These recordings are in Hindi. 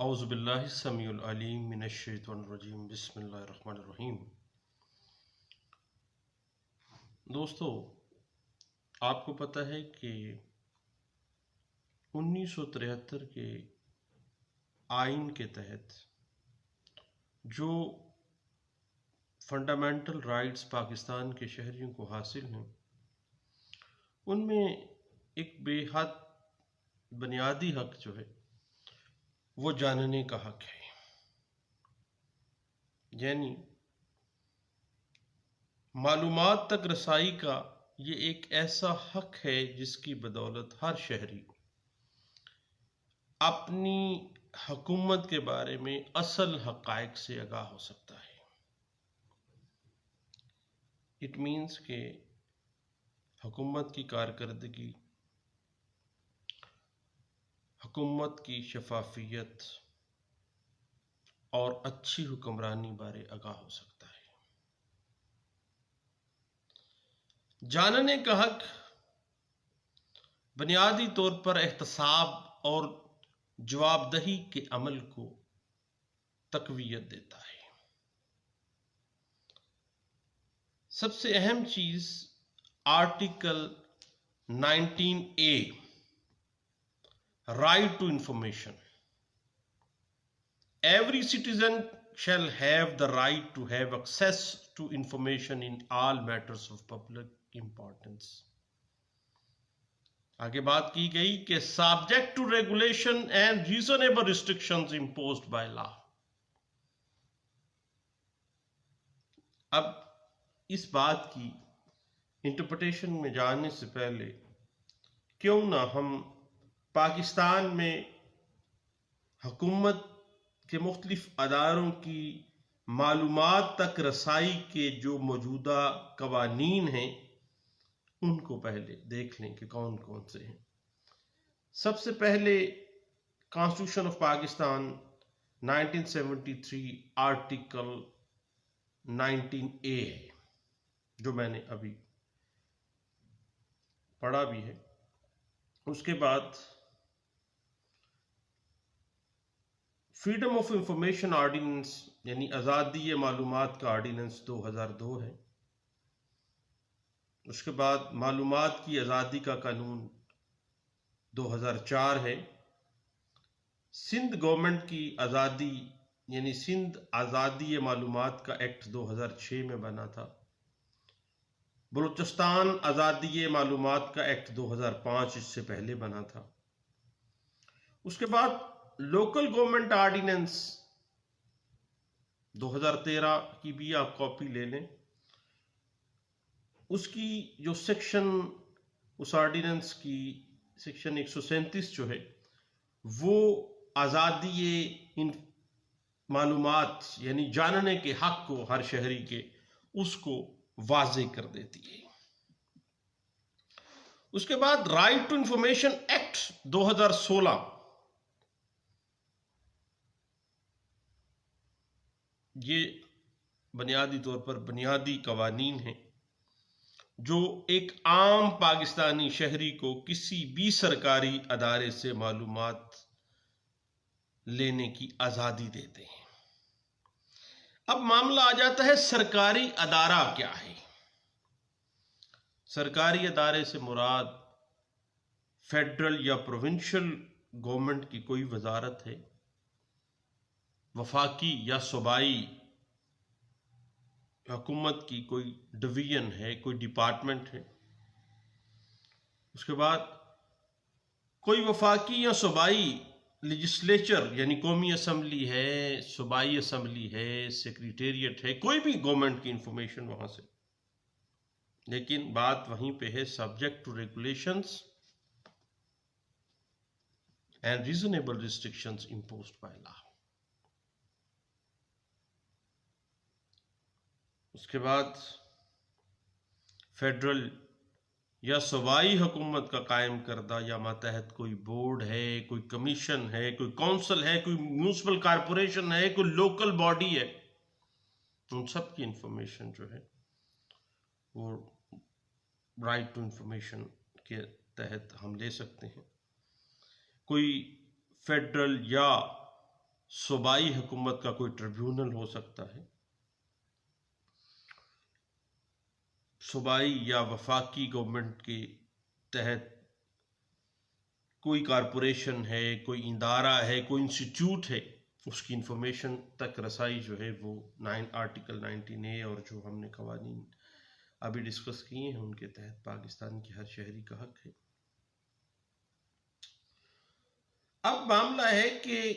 औज़ुबिल्लाहि समीउल अलीम मिनश शैतानिर रजीम बिस्मिल्लाहिर रहमानिर रहीम। दोस्तों, आपको पता है कि 1973 के आइन के तहत जो फंडामेंटल राइट्स पाकिस्तान के शहरियों को हासिल हैं, उनमें एक बेहद बुनियादी हक जो है वो जानने का हक है। यानी मालूमात तक रसाई का ये एक ऐसा हक है जिसकी बदौलत हर शहरी अपनी हुकूमत के बारे में असल हक़ाइक़ से आगाह हो सकता है। इट मीन्स के हुकूमत की कारकर्दगी, हुकूमत की शफाफियत और अच्छी हुक्मरानी बारे आगाह हो सकता है। जानने का हक बुनियादी तौर पर एहतसाब और जवाबदही के अमल को तक़वियत देता है। सबसे अहम चीज article 19A right to information. Every citizen shall have the right to have access to information in all matters of public importance। आगे बात की गई कि subject to regulation and reasonable restrictions imposed by law. अब इस बात की इंटरप्रिटेशन में जाने से पहले क्यों ना हम पाकिस्तान में हुकूमत के मुख्तलिफ अदारों की मालूमात तक रसाई के जो मौजूदा कवानीन हैं उनको पहले देख लें कि कौन कौन से हैं। सबसे पहले constitution of Pakistan 1973 article 19A है, जो मैंने अभी पढ़ा भी है। उसके बाद फ्रीडम ऑफ इंफॉर्मेशन ऑर्डिनेंस यानी आज़ादी मालूमात का ऑर्डिनेंस 2002 है। उसके बाद मालूमात की आज़ादी का कानून 2004 है। सिंध गवर्नमेंट की आज़ादी यानी सिंध आज़ादी मालूमात का एक्ट 2006 में बना था। बलूचिस्तान आज़ादी मालूमात का एक्ट 2005 इससे पहले बना था। उसके बाद लोकल गवर्नमेंट ऑर्डिनेंस 2013 की भी आप कॉपी ले लें। उसकी जो सेक्शन, उस ऑर्डिनेंस की सेक्शन 137 जो है वो आज़ादी इन मालूमात यानी जानने के हक को हर शहरी के उसको वाज़े कर देती है। उसके बाद राइट टू इंफॉर्मेशन एक्ट 2016 ये बुनियादी तौर पर बुनियादी कवानीन है जो एक आम पाकिस्तानी शहरी को किसी भी सरकारी अदारे से मालूमात लेने की आज़ादी देते हैं। अब मामला आ जाता है सरकारी अदारा क्या है। सरकारी अदारे से मुराद फेडरल या प्रोविंशियल गवर्नमेंट की कोई वजारत है, वफाकी या सूबाई हुकूमत की कोई डिवीजन है, कोई डिपार्टमेंट है। उसके बाद कोई वफाकी या सूबाई लेजिस्लेचर यानी कौमी असम्बली है, सूबाई असम्बली है, सेक्रेटेरिएट है, कोई भी गवर्नमेंट की इंफॉर्मेशन वहां से। लेकिन बात वहीं पे है subject to regulations and reasonable restrictions imposed by law. उसके बाद फेडरल या सूबाई हुकूमत का कायम करदा या मातहत कोई बोर्ड है, कोई कमीशन है, कोई काउंसिल है, कोई म्यूनिसिपल कारपोरेशन है, कोई लोकल बॉडी है, उन सब की इंफॉर्मेशन जो है वो राइट टू इंफॉर्मेशन के तहत हम ले सकते हैं। कोई फेडरल या सूबाई हुकूमत का कोई ट्रिब्यूनल हो सकता है, सूबाई या वफाकी गवर्नमेंट के तहत कोई कारपोरेशन है, कोई इदारा है, कोई इंस्टीट्यूट है, उसकी इंफॉर्मेशन तक रसाई जो है वो आर्टिकल 19A और जो हमने कवानीन अभी डिस्कस किए हैं उनके तहत पाकिस्तान के हर शहरी का हक है। अब मामला है कि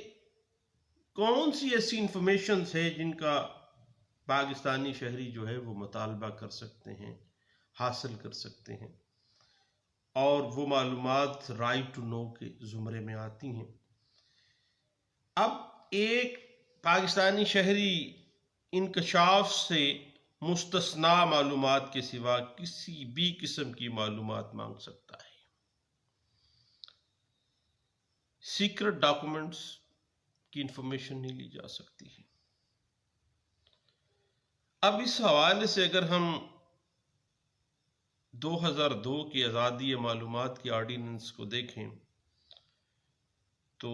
कौन सी ऐसी इंफॉर्मेशन है जिनका पाकिस्तानी शहरी जो है वो मुतालबा कर सकते हैं, हासिल कर सकते हैं, और वो मालूमात राइट टू नो के जुमरे में आती हैं। अब एक पाकिस्तानी शहरी इंकशाफ से मुस्तस्ना मालूमात के सिवा किसी भी किस्म की मालूमात मांग सकता है। सीक्रेट डॉक्यूमेंट्स की इंफॉर्मेशन नहीं ली जा सकती है। अब इस हवाले से अगर हम 2002 की आज़ादी मालूमात की ऑर्डिनेंस को देखें तो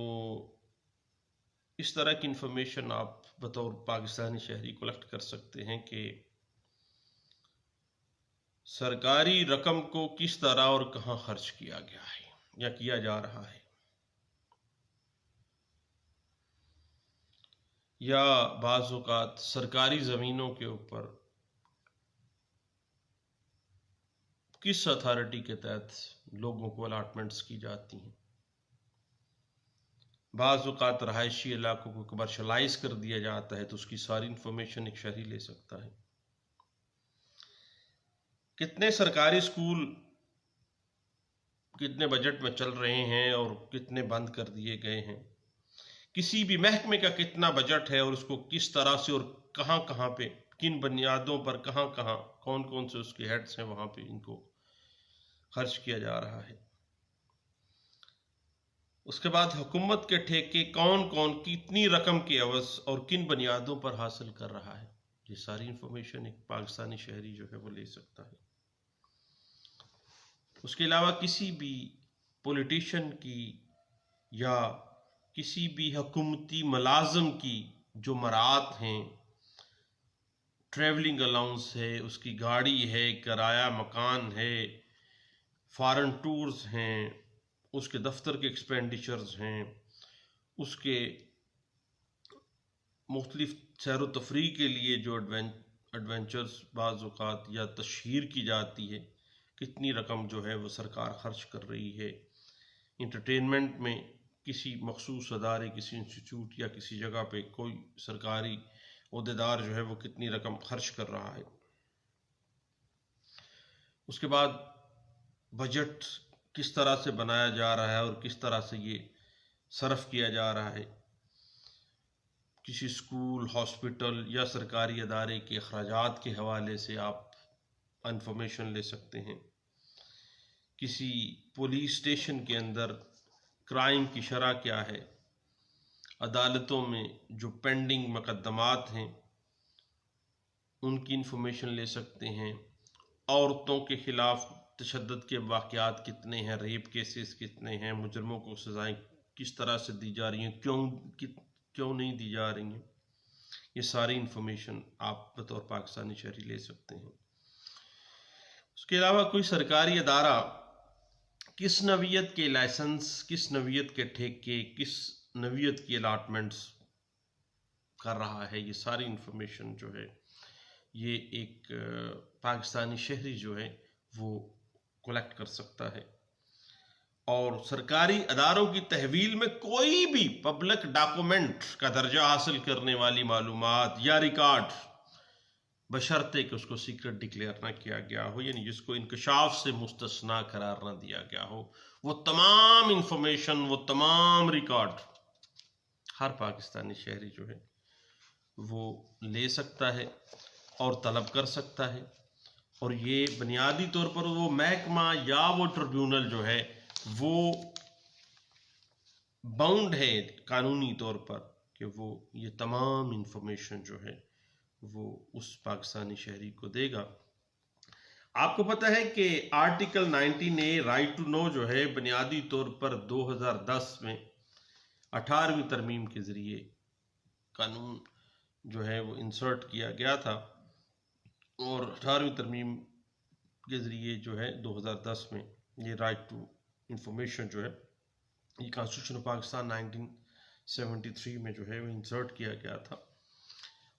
इस तरह की इंफॉर्मेशन आप बतौर पाकिस्तानी शहरी कलेक्ट कर सकते हैं कि सरकारी रकम को किस तरह और कहां खर्च किया गया है या किया जा रहा है, या बाज़ औक़ात सरकारी ज़मीनों के ऊपर किस अथॉरिटी के तहत लोगों को अलाटमेंट्स की जाती हैं। बाज़ औक़ात रहायशी इलाकों को कमर्शलाइज कर दिया जाता है तो उसकी सारी इंफॉर्मेशन एक शहरी ले सकता है। कितने सरकारी स्कूल कितने बजट में चल रहे हैं और कितने बंद कर दिए गए हैं, किसी भी महकमे का कितना बजट है और उसको किस तरह से और कहां कहां पे, किन बुनियादों पर, कहां कहां, कौन कौन से उसके हेड्स हैं, वहां पे इनको खर्च किया जा रहा है। उसके बाद हुकूमत के ठेके कौन कौन कितनी रकम की एवज और किन बुनियादों पर हासिल कर रहा है, ये सारी इंफॉर्मेशन एक पाकिस्तानी शहरी जो है वो ले सकता है। उसके अलावा किसी भी पॉलिटिशियन की या किसी भी हुकूमती मुलाजिम की जो मरात हैं, ट्रैवलिंग अलाउंस है, उसकी गाड़ी है, किराया मकान है, फॉरेन टूर्स हैं, उसके दफ्तर के एक्सपेंडिचर्स हैं, उसके मुख्तलिफ सैर तफरी के लिए जो एडवेंचर्स बाज़ औक़ात या तशहीर की जाती है, कितनी रकम जो है वो सरकार खर्च कर रही है। इंटरटेनमेंट में किसी मखसूस अदारे, किसी इंस्टीट्यूट या किसी जगह पे कोई सरकारी ओहदेदार जो है वो कितनी रकम खर्च कर रहा है। उसके बाद बजट किस तरह से बनाया जा रहा है और किस तरह से ये सर्फ किया जा रहा है। किसी स्कूल, हॉस्पिटल या सरकारी अदारे के अखराजात के हवाले से आप इंफॉर्मेशन ले सकते हैं। किसी पुलिस स्टेशन के अंदर क्राइम की शरह क्या है, अदालतों में जो पेंडिंग मुकदमात हैं उनकी इंफॉर्मेशन ले सकते हैं। औरतों के खिलाफ तशद्दुद के वाक़यात कितने हैं, रेप केसेस कितने हैं, मुजरमों को सज़ाएं किस तरह से दी जा रही हैं, क्यों नहीं दी जा रही हैं, ये सारी इंफॉर्मेशन आप बतौर पाकिस्तानी शहरी ले सकते हैं। उसके अलावा कोई सरकारी अदारा किस नवीयत के लाइसेंस, किस नवीयत के ठेके, किस नवीयत की अलाटमेंट्स कर रहा है, ये सारी इंफॉर्मेशन जो है ये एक पाकिस्तानी शहरी जो है वो कलेक्ट कर सकता है। और सरकारी अदारों की तहवील में कोई भी पब्लिक डॉक्यूमेंट का दर्जा हासिल करने वाली मालूमात या रिकॉर्ड, बशर्ते कि उसको सीक्रेट डिक्लेयर ना किया गया हो, यानी जिसको इंकशाफ से मुस्तस्ना करार ना दिया गया हो, वो तमाम इंफॉर्मेशन, वो तमाम रिकॉर्ड हर पाकिस्तानी शहरी जो है वो ले सकता है और तलब कर सकता है। और ये बुनियादी तौर पर वो महकमा या वो ट्रिब्यूनल जो है वो बाउंड है कानूनी तौर पर कि वो ये तमाम इंफॉर्मेशन जो है वो उस पाकिस्तानी शहरी को देगा। आपको पता है कि article 19A right to know जो है बुनियादी तौर पर 2010 में 18वीं तरमीम के ज़रिए कानून जो है वो इंसर्ट किया गया था और 18वीं तरमीम के ज़रिए जो है 2010 में ये राइट टू इंफॉर्मेशन जो है ये कॉन्स्टिट्यूशन ऑफ पाकिस्तान 1973 में जो है वो इंसर्ट किया गया था।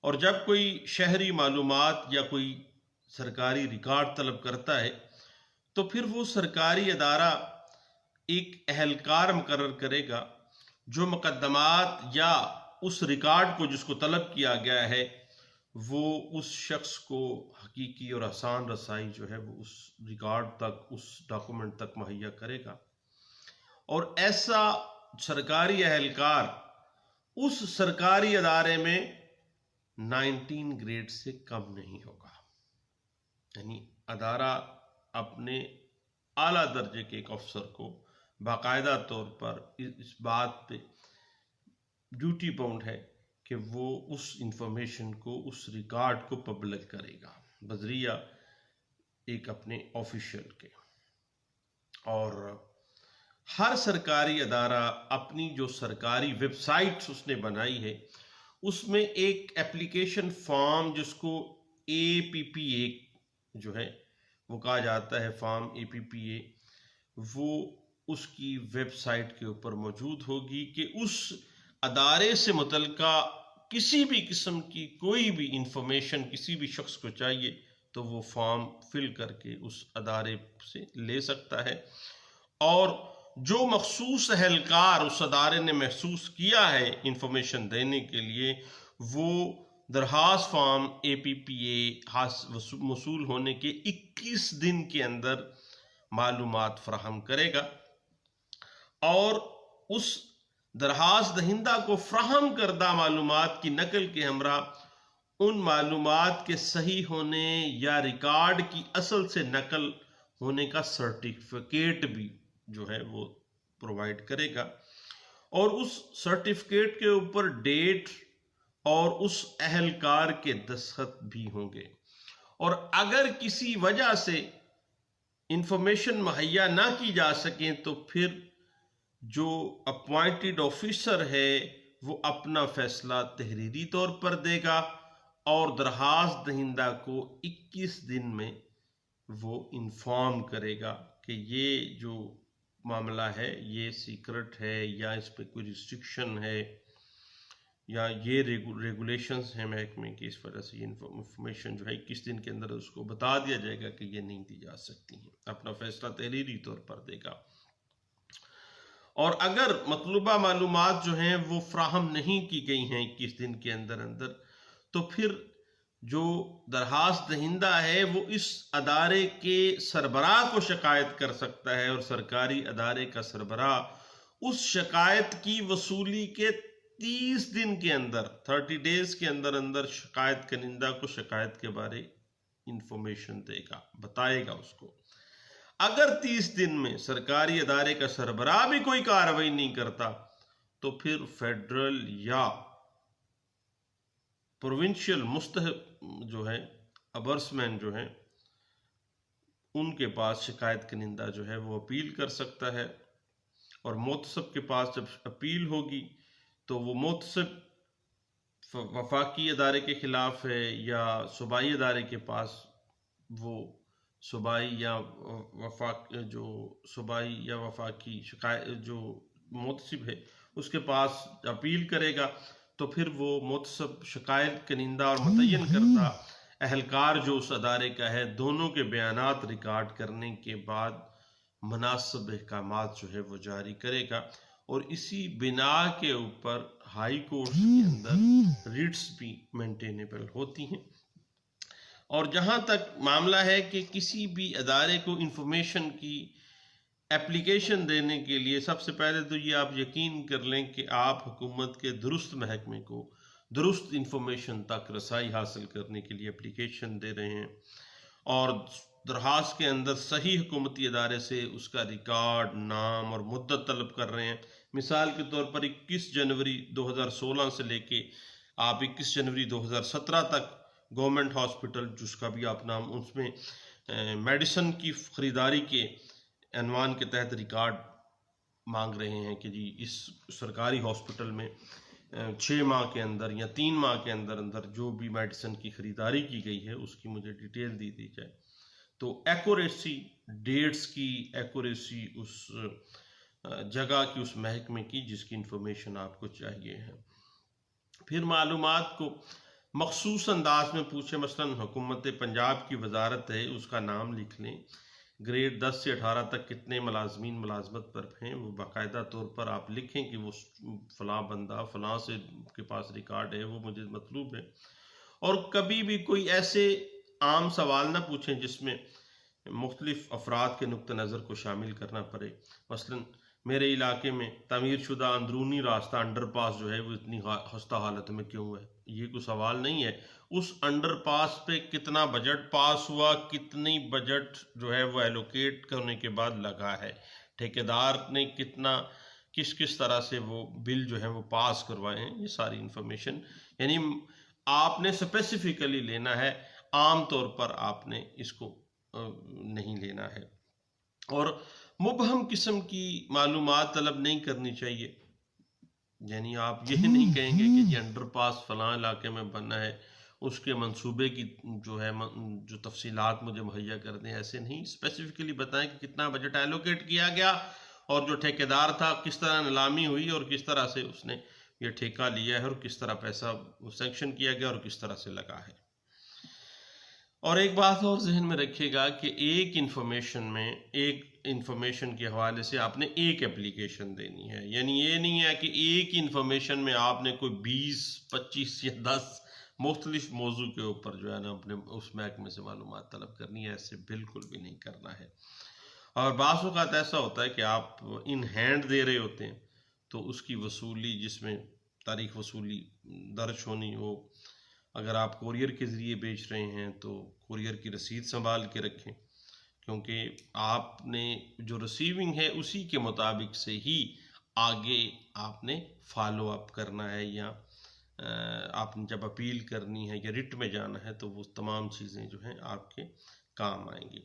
और जब कोई शहरी मालूमात या कोई सरकारी रिकॉर्ड तलब करता है तो फिर वो सरकारी अदारा एक अहलकार मुकर्रर करेगा जो मुकदमात या उस रिकॉर्ड को जिसको तलब किया गया है वो उस शख्स को हकीकी और आसान रसाई जो है वो उस रिकॉर्ड तक, उस डॉक्यूमेंट तक मुहैया करेगा। और ऐसा सरकारी अहलकार उस सरकारी अदारे में 19 ग्रेड से कम नहीं होगा। यानी अदारा अपने आला दर्जे के एक अफसर को बाकायदा तौर पर इस बात पे ड्यूटी बाउंड है कि वो उस इंफॉर्मेशन को, उस रिकॉर्ड को पब्लिक करेगा बजरिया एक अपने ऑफिशियल के। और हर सरकारी अदारा अपनी जो सरकारी वेबसाइट्स उसने बनाई है उसमें एक एप्लीकेशन फॉर्म जिसको APPA जो है वो कहा जाता है, फॉर्म APPA, वो उसकी वेबसाइट के ऊपर मौजूद होगी कि उस अदारे से मुतल्लिका किसी भी किस्म की कोई भी इंफॉर्मेशन किसी भी शख्स को चाहिए तो वो फॉर्म फिल करके उस अदारे से ले सकता है। और जो मखसूस अहलकार उस अदारे ने महसूस किया है इंफॉर्मेशन देने के लिए वो दरखास्त फॉर्म APPA मौसूल होने के 21 दिन के अंदर मालूमात फराहम करेगा और उस दरखास्त दहिंदा को फ्राहम करदा मालूमात की नकल के हमरा उन मालूमात के सही होने या रिकॉर्ड की असल से नकल होने का सर्टिफिकेट भी जो है वो प्रोवाइड करेगा। और उस सर्टिफिकेट के ऊपर डेट और उस अहलकार के दस्तखत भी होंगे। और अगर किसी वजह से इंफॉर्मेशन मुहैया ना की जा सके तो फिर जो अपॉइंटेड ऑफिसर है वो अपना फैसला तहरीरी तौर पर देगा और दरखास्त दहिंदा को 21 दिन में वो इन्फॉर्म करेगा कि ये जो मामला है ये सीक्रेट है या इस पर कोई रिस्ट्रिक्शन है या ये रेगुलेशंस हैं महकमे की, इस वजह से ये इंफॉर्मेशन जो है 21 दिन के अंदर उसको बता दिया जाएगा कि ये नहीं दी जा सकती है। अपना फैसला तहरीरी तौर पर देगा। और अगर मतलूबा मालूमात जो हैं वो फ्राहम नहीं की गई हैं 21 दिन के अंदर अंदर तो फिर जो दरखास्त दहिंदा है वो इस अदारे के सरबराह को शिकायत कर सकता है और सरकारी अदारे का सरबराह उस शिकायत की वसूली के 30 दिन के अंदर 30 डेज के अंदर अंदर शिकायत कनिंदा को शिकायत के बारे इंफॉर्मेशन देगा, बताएगा उसको। अगर 30 दिन में सरकारी अदारे का सरबराह भी कोई कार्रवाई नहीं करता तो फिर फेडरल या प्रोविंशियल जो है अबर्समैन जो है उनके पास शिकायत कनिंदा जो है वो अपील कर सकता है। और मोतसब के पास जब अपील होगी तो वो मोतसब वफाकी अदारे के खिलाफ है या सूबाई अदारे के पास वो सूबाई या वफाकी शिकायत जो मोतसिब है उसके पास अपील करेगा तो फिर वो मोतसब शिकायत कनिंदा और मुतय्यन करता अहलकार जो उस अदारे का है दोनों के बयानात रिकॉर्ड करने के बाद मुनासिब अहकामात जो है वो जारी करेगा। और इसी बिना के ऊपर हाई कोर्ट के अंदर रिट्स भी मेंटेनेबल होती हैं। और जहाँ तक मामला है कि किसी भी अदारे को इंफॉर्मेशन की एप्लीकेशन देने के लिए सबसे पहले तो ये आप यकीन कर लें कि आप हुकूमत के दुरुस्त महकमे को दुरुस्त इंफॉर्मेशन तक रसाई हासिल करने के लिए एप्लीकेशन दे रहे हैं और दरखास्त के अंदर सही हुकूमती अदारे से उसका रिकॉर्ड, नाम और मुद्दत तलब कर रहे हैं। मिसाल के तौर पर 21 जनवरी 2016 से लेके आप 21 जनवरी 2017 तक गवर्नमेंट हॉस्पिटल जिसका भी आप नाम उसमें मेडिसिन की ख़रीदारी के अनवान के तहत रिकॉर्ड मांग रहे हैं कि जी इस सरकारी हॉस्पिटल में 6 माह के अंदर या 3 माह के अंदर अंदर जो भी मेडिसिन की खरीदारी की गई है उसकी मुझे डिटेल दी जाए। तो एक्यूरेसी, डेट्स की एक्यूरेसी, उस जगह की, उस महकमे की जिसकी इंफॉर्मेशन आपको चाहिए है। फिर मालूमात को मखसूस अंदाज में पूछे, मसलन हुकूमत पंजाब की वजारत है, उसका नाम लिख लें, ग्रेड 10 से 18 तक कितने मुलाजमीन मुलाजमत पर हैं, वो बाकायदा तौर पर आप लिखें कि वो फ़लाँ बंदा फ़लाँ से के पास रिकॉर्ड है, वो मुझे मतलूब है। और कभी भी कोई ऐसे आम सवाल ना पूछें जिसमें मुख्तलिफ अफराद के नुक्ता नज़र को शामिल करना पड़े। मसलन मेरे इलाके में तमीर शुदा अंदरूनी रास्ता अंडरपास जो है वो इतनी खस्ता हालत में क्यों है, ये कोई सवाल नहीं है। उस अंडरपास पे कितना बजट पास हुआ, कितनी बजट जो है वो एलोकेट करने के बाद लगा है, ठेकेदार ने कितना किस किस तरह से वो बिल जो है वो पास करवाए हैं, ये सारी इंफॉर्मेशन यानी आपने स्पेसिफिकली लेना है, आम तौर पर आपने इसको नहीं लेना है। और मुबहम किस्म की मालूमात तलब नहीं करनी चाहिए, यानी आप यही नहीं कहेंगे कि जी अंडरपास फलां इलाके में बनना है, उसके मंसूबे की जो है जो तफसीलात मुझे मुहैया कर दें, ऐसे नहीं, स्पेसिफिकली बताएं कि कितना बजट एलोकेट किया गया और जो ठेकेदार था किस तरह नीलामी हुई और किस तरह से उसने ये ठेका लिया है और किस तरह पैसा सैंक्शन किया गया और किस तरह से लगा है। और एक बात और जहन में रखिएगा कि एक इंफॉर्मेशन के हवाले से आपने एक एप्लीकेशन देनी है, यानी ये नहीं है कि एक इंफॉर्मेशन में आपने कोई 20, 25 या 10 मुख्तलिफ मौजू के ऊपर जो है ना अपने उस महकमे से मालूमात तलब करनी है, ऐसे बिल्कुल भी नहीं करना है। और बाज़ औक़ात ऐसा होता है कि आप इन हैंड दे रहे होते हैं तो उसकी वसूली, जिसमें तारीख वसूली दर्ज होनी हो, अगर आप कोरियर के ज़रिए बेच रहे हैं तो कोरियर की रसीद संभाल के रखें, क्योंकि आपने जो रिसीविंग है उसी के मुताबिक से ही आगे आपने फॉलो अप करना है, या आपने जब अपील करनी है या रिट में जाना है तो वो तमाम चीज़ें जो हैं आपके काम आएंगी।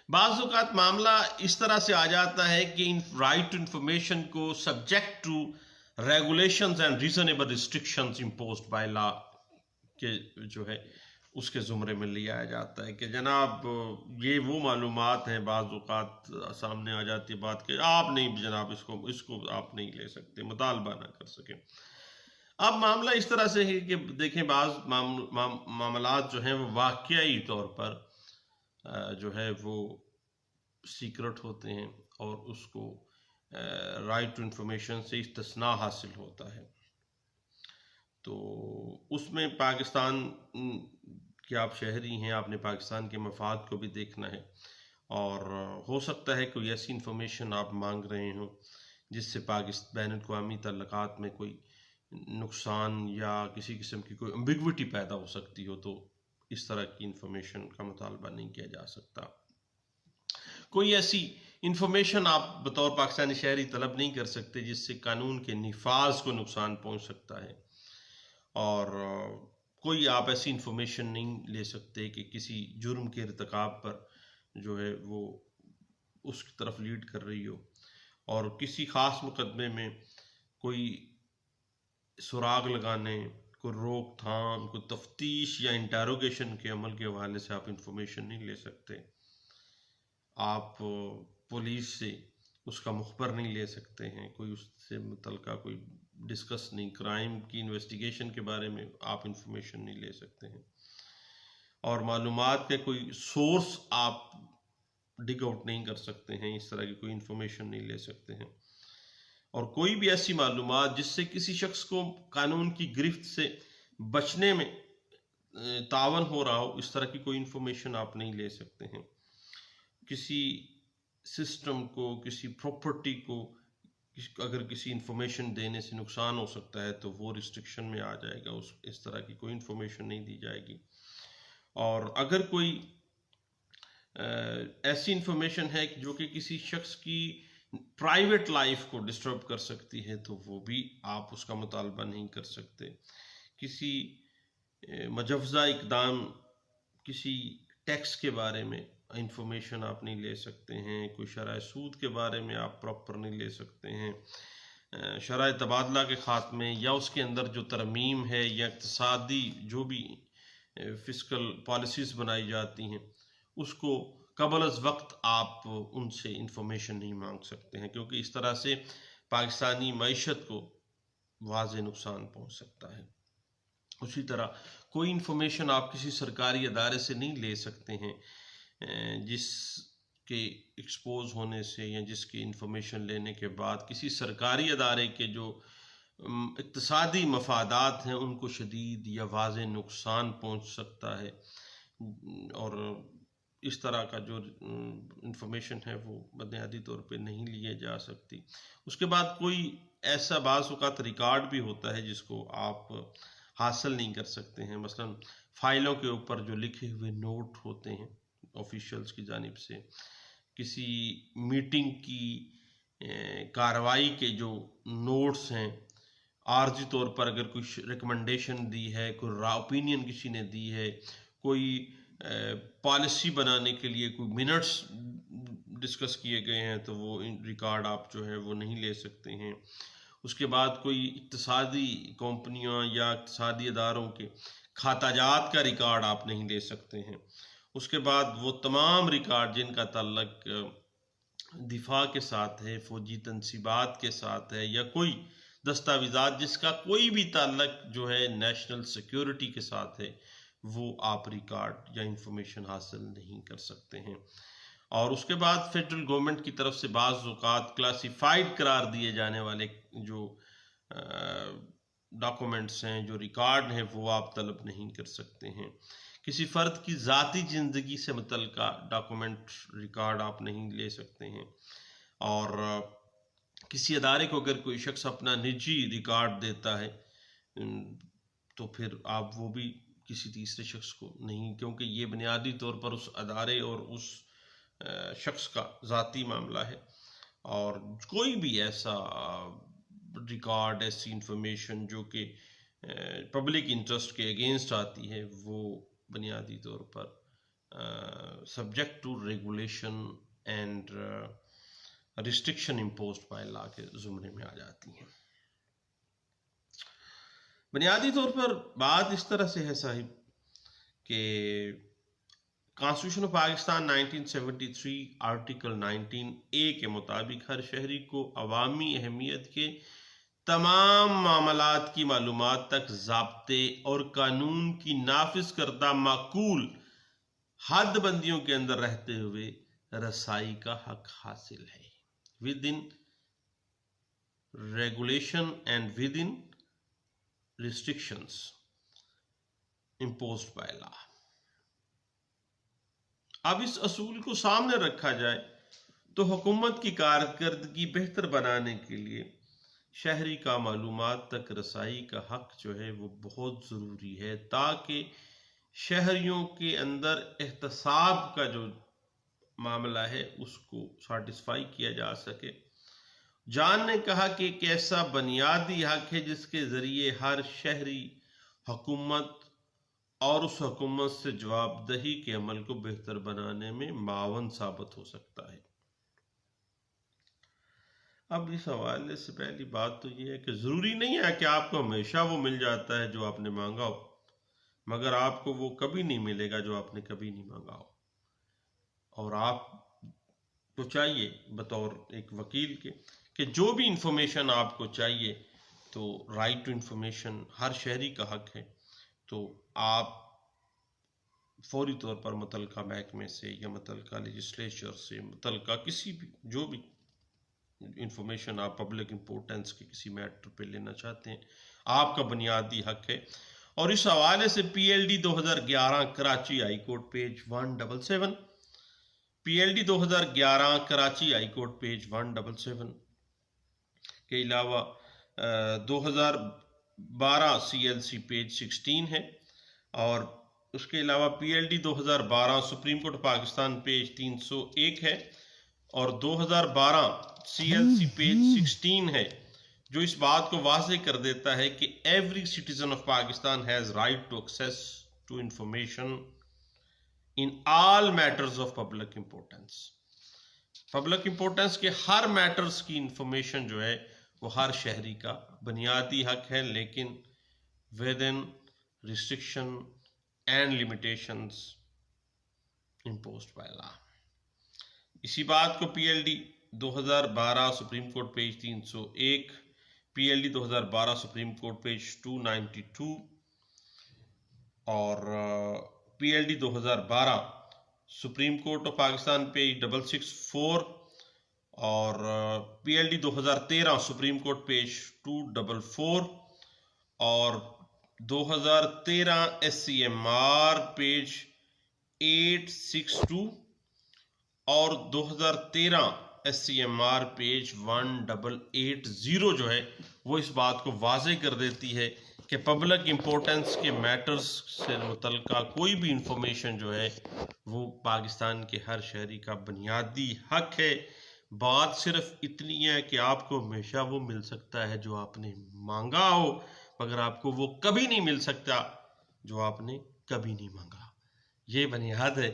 बाज़ औक़ात मामला इस तरह से आ जाता है कि राइट टू इंफॉर्मेशन को subject to regulations and reasonable restrictions imposed by law के जो है उसके ज़ुमरे में लिया जाता है कि जनाब ये वो मालूमात हैं, बाज़ औक़ात सामने आ जाती है बात कि आप नहीं जनाब इसको आप नहीं ले सकते, मुतालबा ना कर सकें। अब मामला इस तरह से है कि देखें, बाज़ मामलात जो हैं वो वाक़ई तौर पर जो है वो सीक्रेट होते हैं और उसको राइट टू इंफॉर्मेशन से इस्तिस्ना हासिल होता है। तो उसमें पाकिस्तान के आप शहरी हैं, आपने पाकिस्तान के मफाद को भी देखना है, और हो सकता है कोई ऐसी इंफॉर्मेशन आप मांग रहे हो जिससे पाकिस्तान बैनुल-अक़वामी तल्लुकात में कोई नुकसान या किसी किस्म की कोई एम्बिग्विटी पैदा हो सकती हो, तो इस तरह की इंफॉर्मेशन का मुतालबा नहीं किया जा सकता। कोई ऐसी इंफॉर्मेशन आप बतौर पाकिस्तानी शहरी तलब नहीं कर सकते जिससे कानून के निफाज को नुकसान पहुंच सकता है, और कोई आप ऐसी इंफॉर्मेशन नहीं ले सकते कि किसी जुर्म के इर्तिकाब पर जो है वो उसकी तरफ लीड कर रही हो, और किसी ख़ास मुकदमे में कोई सुराग लगाने, कोई रोकथाम, कोई तफ्तीश या इंटेरोगेशन के अमल के हवाले से आप इंफॉर्मेशन नहीं ले सकते। आप पुलिस से उसका मुखबर नहीं ले सकते हैं, कोई उससे मुतल्लिका कोई डिस्कस नहीं, क्राइम की इन्वेस्टिगेशन के बारे में आप इंफॉर्मेशन नहीं ले सकते हैं, और मालूमात के कोई सोर्स आप डिग आउट नहीं कर सकते हैं, इस तरह की कोई इंफॉर्मेशन नहीं ले सकते हैं। और कोई भी ऐसी मालूमात जिससे किसी शख्स को कानून की गिरफ्त से बचने में तावन हो रहा हो, इस तरह की कोई इंफॉर्मेशन आप नहीं ले सकते हैं। किसी सिस्टम को, किसी प्रॉपर्टी को अगर किसी इंफॉर्मेशन देने से नुकसान हो सकता है तो वो रिस्ट्रिक्शन में आ जाएगा, उस इस तरह की कोई इंफॉर्मेशन नहीं दी जाएगी। और अगर कोई ऐसी इंफॉर्मेशन है जो कि किसी शख्स की प्राइवेट लाइफ को डिस्टर्ब कर सकती है तो वो भी आप उसका मुतालबा नहीं कर सकते। किसी मजवज़ा इक़दाम, किसी टैक्स के बारे में इंफॉर्मेशन आप नहीं ले सकते हैं, कोई शरह सूद के बारे में आप प्रॉपर नहीं ले सकते हैं, शराय तबादला के ख़ात्मे या उसके अंदर जो तरमीम है या इक़्तिसादी जो भी फ़िस्कल पॉलिसीज़ बनाई जाती हैं उसको क़बल अज़ वक्त आप उनसे इंफॉर्मेशन नहीं मांग सकते हैं, क्योंकि इस तरह से पाकिस्तानी मईशत को वाज़े नुकसान पहुँच सकता है। उसी तरह कोई इंफॉर्मेशन आप किसी सरकारी अदारे से नहीं ले सकते हैं जिसके एक्सपोज होने से या जिसकी इंफॉर्मेशन लेने के बाद किसी सरकारी अदारे के जो इक़्तिसादी मफादात हैं उनको शदीद या वाज़े नुकसान पहुंच सकता है, और इस तरह का जो इंफॉर्मेशन है वो बुनियादी तौर पे नहीं लिए जा सकती। उसके बाद कोई ऐसा बाज़ औक़ात रिकॉर्ड भी होता है जिसको आप हासिल नहीं कर सकते हैं। मसलन फ़ाइलों के ऊपर जो लिखे हुए नोट होते हैं ऑफिशियल्स की जानिब से, किसी मीटिंग की कार्रवाई के जो नोट्स हैं, आर्जी तौर पर अगर कोई रिकमेंडेशन दी है, कोई ओपिनियन किसी ने दी है, कोई पॉलिसी बनाने के लिए कोई मिनट्स डिस्कस किए गए हैं, तो वो रिकॉर्ड आप जो है वो नहीं ले सकते हैं। उसके बाद कोई इक़्तिसादी कंपनियां या इक़्तिसादी अदारों के खाताजात का रिकॉर्ड आप नहीं ले सकते हैं। उसके बाद वो तमाम रिकॉर्ड जिनका ताल्लुक दिफा के साथ है, फ़ौजी तनसीबात के साथ है, या कोई दस्तावेज़ात जिसका कोई भी ताल्लुक जो है नेशनल सिक्योरिटी के साथ है, वो आप रिकॉर्ड या इंफॉर्मेशन हासिल नहीं कर सकते हैं। और उसके बाद फेडरल गवर्नमेंट की तरफ से बाज़ औक़ात क्लासिफाइड करार दिए जाने वाले जो डॉक्यूमेंट्स हैं, जो रिकॉर्ड हैं, वो आप तलब नहीं कर सकते हैं। किसी फ़र्द की ज़ाती ज़िंदगी से मुतल्लिक़ा डॉक्यूमेंट रिकॉर्ड आप नहीं ले सकते हैं। और किसी अदारे को अगर कोई शख्स अपना निजी रिकॉर्ड देता है तो फिर आप वो भी किसी तीसरे शख्स को नहीं, क्योंकि ये बुनियादी तौर पर उस अदारे और उस शख्स का ज़ाती मामला है, और कोई भी ऐसा रिकॉर्ड, ऐसी इंफॉर्मेशन जो कि पब्लिक इंटरेस्ट के अगेंस्ट आती है, वो बुनियादी तौर पर subject to regulation and restriction imposed by law के ज़ुमरे में आ जाती हैं। बुनियादी तौर पर बात इस तरह से है साहिब कि constitution of Pakistan 1973 article 19A के मुताबिक हर शहरी को अवामी अहमियत के तमाम मामलात की मालूमात तक ज़ाब्ते और कानून की नाफिज करदा माकूल हद बंदियों के अंदर रहते हुए रसाई का हक हासिल है, with in regulation and with in restrictions imposed by law. अब इस असूल को सामने रखा जाए तो हुकूमत की कारकर्दगी बेहतर बनाने के लिए शहरी का मालूमात तक रसाई का हक जो है वो बहुत ज़रूरी है, ताकि शहरियों के अंदर एहतसाब का जो मामला है उसको सेटिस्फाई किया जा सके। जान ने कहा कि एक ऐसा बुनियादी हक है जिसके ज़रिए हर शहरी हुकूमत और उस हुकूमत से जवाबदेही के अमल को बेहतर बनाने में मावन साबित हो सकता है। अब इस हवाले से पहली बात तो ये है कि ज़रूरी नहीं है कि आपको हमेशा वो मिल जाता है जो आपने मांगा हो, मगर आपको वो कभी नहीं मिलेगा जो आपने कभी नहीं मांगा हो। और आपको चाहिए बतौर एक वकील के कि जो भी इंफॉर्मेशन आपको चाहिए, तो राइट टू इंफॉर्मेशन हर शहरी का हक है, तो आप फौरी तौर पर मुतल्लिका महकमे से या मुतल्लिका लेजिस्लेचर से मुतल्लिका किसी भी जो भी इंफॉर्मेशन आप पब्लिक इम्पोर्टेंस के किसी मैटर पे लेना चाहते हैं, आपका बुनियादी हक है। और इस हवाले से PLD 2011 Karachi high court page 177, PLD 2011 Karachi high court page 177 के अलावा 2012 CLC पेज 16 है, और उसके अलावा PLD 2012 supreme court Pakistan page 301 है, और 2012 CLC पेज 16 है, जो इस बात को वाज़ेह कर देता है कि every citizen of Pakistan has right to access to information in all matters of public importance. Public importance के हर मैटर्स की इंफॉर्मेशन जो है वो हर शहरी का बुनियादी हक है, लेकिन with in restriction and limitations imposed by law. इसी बात को PLD 2012 supreme court page 301, PLD 2012 supreme court page 292 और PLD 2012 supreme court of Pakistan page 664 और पीएलडी 2013 सुप्रीम कोर्ट पेज 244 और 2013 एससीएमआर पेज 862 और 2013 एससीएमआर पेज 1880 जो है वो इस बात को वाजे कर देती है कि पब्लिक इम्पोर्टेंस के मैटर्स से मुतल्लिका कोई भी इंफॉर्मेशन जो है वो पाकिस्तान के हर शहरी का बुनियादी हक है। बात सिर्फ इतनी है कि आपको हमेशा वो मिल सकता है जो आपने मांगा हो, मगर आपको वो कभी नहीं मिल सकता जो आपने कभी नहीं मांगा। ये बुनियाद है।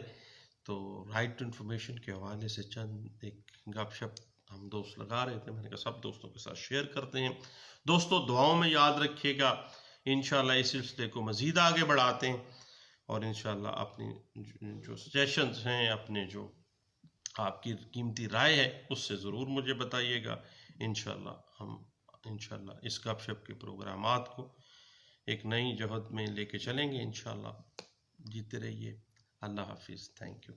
तो राइट टू इन्फॉर्मेशन के हवाले से चंद एक गपशप हम दोस्त लगा रहे थे, मैंने कहा सब दोस्तों के साथ शेयर करते हैं। दोस्तों दुआओं में याद रखिएगा, इंशाल्लाह इस सिलसिले को मज़ीद आगे बढ़ाते हैं और इंशाल्लाह अपनी जो सजेशंस हैं, अपने जो आपकी कीमती राय है उससे ज़रूर मुझे बताइएगा। इंशाल्लाह इस गपशप के प्रोग्रामात को एक नई जहद में लेके चलेंगे। इंशाल्लाह जीते रहिए। अल्लाह हाफिज़। Thank you.